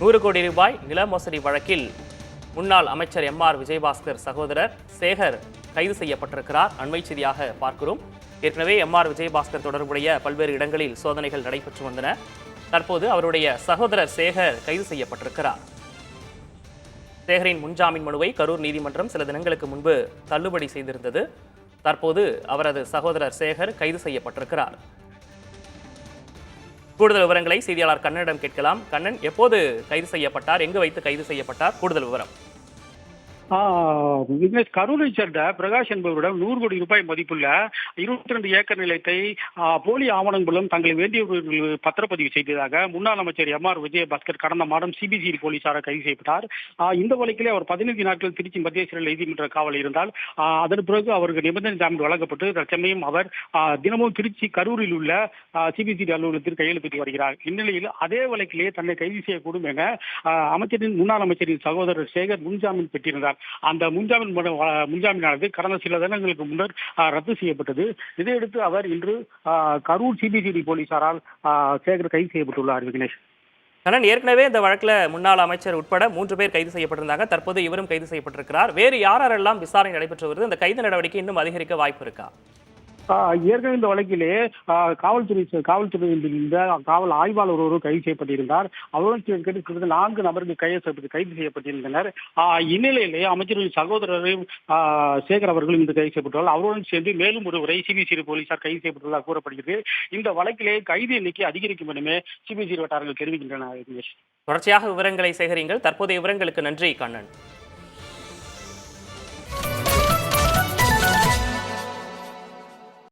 100 கோடி ரூபாய் நில மோசடி வழக்கில் முன்னாள் அமைச்சர் எம்.ஆர். விஜயபாஸ்கர் சகோதரர் சேகர் கைது செய்யப்பட்டிருக்கிறார். அண்மை செய்தியாக பார்க்கிறோம். ஏற்கனவே எம்.ஆர். விஜயபாஸ்கர் தொடர்புடைய பல்வேறு இடங்களில் சோதனைகள் நடைபெற்று வந்தன. தற்போது அவருடைய சகோதரர் சேகர் கைது செய்யப்பட்டிருக்கிறார். சேகரின் முன்ஜாமீன் மனுவை கரூர் நீதிமன்றம் சில தினங்களுக்கு முன்பு தள்ளுபடி செய்திருந்தது. தற்போது அவரது சகோதரர் சேகர் கைது செய்யப்பட்டிருக்கிறார். கூடுதல் விவரங்களை செய்தியாளர் கண்ணனிடம் கேட்கலாம். கண்ணன், எப்போது கைது செய்யப்பட்டார், எங்கு வைத்து கைது செய்யப்பட்டார், கூடுதல் விவரம்? கரூரை சேர்ந்த பிரகாஷ் என்பவரிடம் 100 கோடி ரூபாய் மதிப்புள்ள 22 ஏக்கர் நிலத்தை போலி ஆவணம் மூலம் தங்களை வேண்டியவர்கள் பத்திரப்பதிவு செய்ததாக முன்னாள் அமைச்சர் எம்.ஆர். விஜயபாஸ்கர் கடந்த மாதம் சிபிசிஐடி போலீசாரால் கைது செய்யப்பட்டார். இந்த வழக்கிலே அவர் 15 நாட்கள் திருச்சி மத்திய சிறை நீதிமன்ற காவல் இருந்தால் அதன் பிறகு அவருக்கு நிபந்தனை ஜாமீன் வழங்கப்பட்டு தற்சமயம் அவர் தினமும் திருச்சி கரூரில் உள்ள சிபிசிஐடி அலுவலகத்தில் கையெழுத்திட்டு வருகிறார். இந்நிலையில் அதே வழக்கிலே தன்னை கைது செய்யக்கூடும் என முன்னாள் அமைச்சரின் சகோதரர் சேகர் முன்ஜாமீன் பெற்றிருந்தார். அந்த முன்ஜாமீனானது கடந்த சில தினங்களுக்கு முன்னர் ரத்து செய்யப்பட்டது. இதையடுத்து அவர் இன்று கரூர் சிபிசிஐடி போலீசாரால் சேகர் கைது செய்யப்பட்டுள்ளார். விக்னேஷ், ஏற்கனவே இந்த வழக்கில் முன்னாள் அமைச்சர் உட்பட 3 பேர் கைது செய்யப்பட்டிருந்தாங்க. தற்போது இவரும் கைது செய்யப்பட்டிருக்கிறார். வேறு யாரெல்லாம் விசாரணை நடைபெற்று வருது? இந்த கைது நடவடிக்கை இன்னும் அதிகரிக்க வாய்ப்பு இருக்கா? ஏற்கனவே இந்த வழக்கிலே காவல்துறையில் இருந்த காவல் ஆய்வாளர் ஒருவர் கைது செய்யப்பட்டிருந்தார். அவருடன் கிட்டத்தட்ட 4 நபர்கள் கைது செய்யப்பட்டிருந்தனர். இந்நிலையிலே அமைச்சரின் சகோதரரையும் சேகர் அவர்களும் இந்த கைது செய்யப்பட்டுள்ளார். அவருடன் சேர்ந்து மேலும் ஒருவரை சிபிசிஐடி போலீசார் கைது செய்யப்பட்டுள்ளதாக கூறப்படுகிறது. இந்த வழக்கிலே கைது எண்ணிக்கை அதிகரிக்கும் எனவே சிபிசிஐடி வட்டாரங்கள் தெரிவிக்கின்றன. தொடர்ச்சியாக விவரங்களை சேகரிங்கள். தற்போதைய விவரங்களுக்கு நன்றி கண்ணன்.